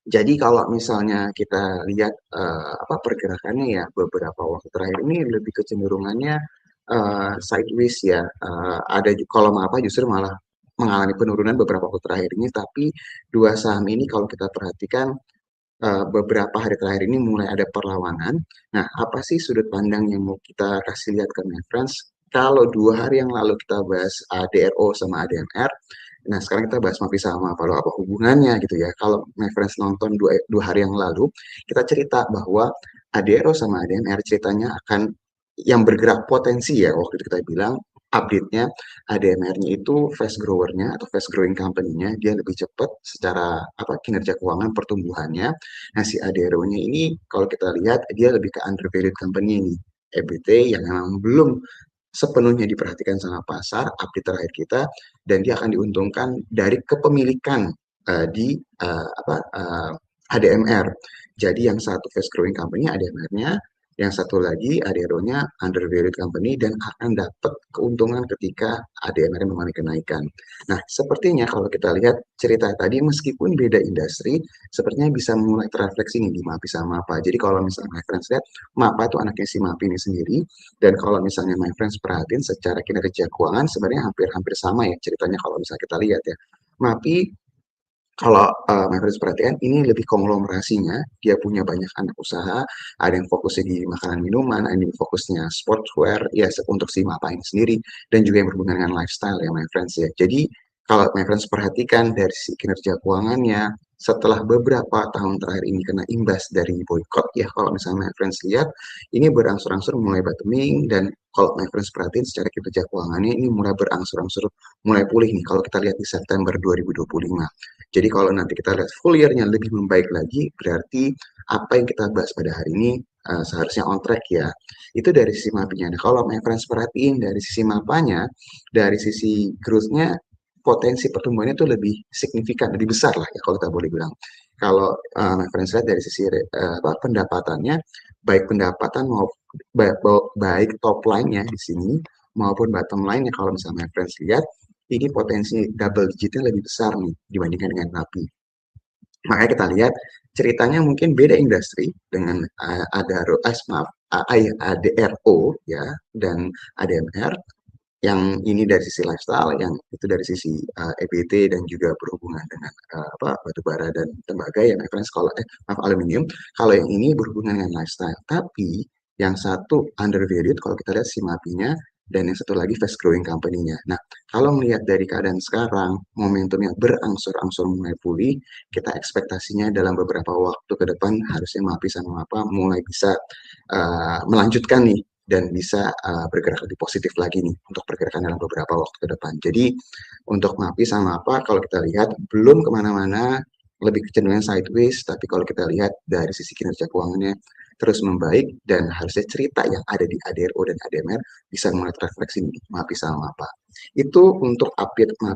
Jadi kalau misalnya kita lihat, pergerakannya ya beberapa waktu terakhir ini lebih kecenderungannya, sideways ya, ada kalau MAPA justru malah mengalami penurunan beberapa waktu terakhir ini, tapi 2 saham ini kalau kita perhatikan, beberapa hari terakhir ini mulai ada perlawanan. Nah, apa sih sudut pandang yang mau kita kasih lihat ke my friends? Kalau 2 hari yang lalu kita bahas ADRO sama ADMR, nah sekarang kita bahas MAPI sama apa, loh apa hubungannya gitu ya. Kalau my friends nonton dua hari yang lalu, kita cerita bahwa ADRO sama ADMR ceritanya akan yang bergerak potensi ya, waktu itu kita bilang update-nya ADMR-nya itu fast grower-nya atau fast growing company-nya dia lebih cepat secara kinerja keuangan pertumbuhannya. Nah, si Adero-nya ini kalau kita lihat dia lebih ke undervalued company ini, EBT yang memang belum sepenuhnya diperhatikan sama pasar, update terakhir kita, dan dia akan diuntungkan dari kepemilikan di HDMR. Jadi yang satu fast growing company HDMR-nya, yang satu lagi Adero-nya undervalued company dan akan dapat keuntungan ketika ADMR mengalami kenaikan. Nah, sepertinya kalau kita lihat cerita tadi meskipun beda industri, sepertinya bisa mulai terrefleksi nih di MAPI sama MAPA. Jadi kalau misalnya my friends lihat, MAPA itu anaknya si MAPI ini sendiri, dan kalau misalnya my friends perhatiin secara kinerja keuangan sebenarnya hampir-hampir sama ya ceritanya kalau misalnya kita lihat ya. MAPI kalau my friends perhatikan ini lebih konglomerasinya, dia punya banyak anak usaha, ada yang fokusnya di makanan minuman, ada yang fokusnya sportswear, ya untuk si MAPA ini sendiri, dan juga yang berhubungan dengan lifestyle ya my friends ya. Jadi kalau my friends perhatikan dari si kinerja keuangannya, setelah beberapa tahun terakhir ini kena imbas dari boykot ya, kalau misalnya my friends lihat, ini berangsur-angsur mulai bottoming, dan kalau my friends perhatiin secara kinerja keuangannya ini mulai berangsur-angsur mulai pulih nih kalau kita lihat di September 2025. Jadi kalau nanti kita lihat full year-nya lebih membaik lagi, berarti apa yang kita bahas pada hari ini seharusnya on track ya. Itu dari sisi MAPI-nya. Nah, kalau my friends perhatiin dari sisi MAPA-nya, dari sisi growth-nya, potensi pertumbuhannya itu lebih signifikan, lebih besar lah ya kalau kita boleh bilang. Kalau my friends lihat dari sisi pendapatannya, baik pendapatan maupun baik top line-nya di sini maupun bottom line-nya kalau misalnya my friends lihat ini potensi double digitnya lebih besar nih dibandingkan dengan napi. Makanya kita lihat ceritanya mungkin beda industri dengan Adaro, maaf, ADRO ya dan ADMR yang ini dari sisi lifestyle, yang itu dari sisi EBT dan juga berhubungan dengan batu bara dan tembaga ya, my friends. Kalau maaf aluminium, kalau yang ini berhubungan dengan lifestyle. Tapi yang satu undervalued kalau kita lihat si MAPI-nya dan yang satu lagi fast growing company-nya. Nah, kalau melihat dari keadaan sekarang, momentumnya berangsur-angsur mulai pulih, kita ekspektasinya dalam beberapa waktu ke depan harusnya MAPI sama apa mulai bisa melanjutkan nih dan bisa bergerak lebih positif lagi nih untuk pergerakan dalam beberapa waktu ke depan. Jadi untuk MAPI sama apa kalau kita lihat belum kemana-mana, lebih kecenderungan sideways, tapi kalau kita lihat dari sisi kinerja keuangannya terus membaik dan harusnya cerita yang ada di ADRO dan ADMR bisa mulai terrefleksi di MAPI sama apa. Itu untuk update MAPI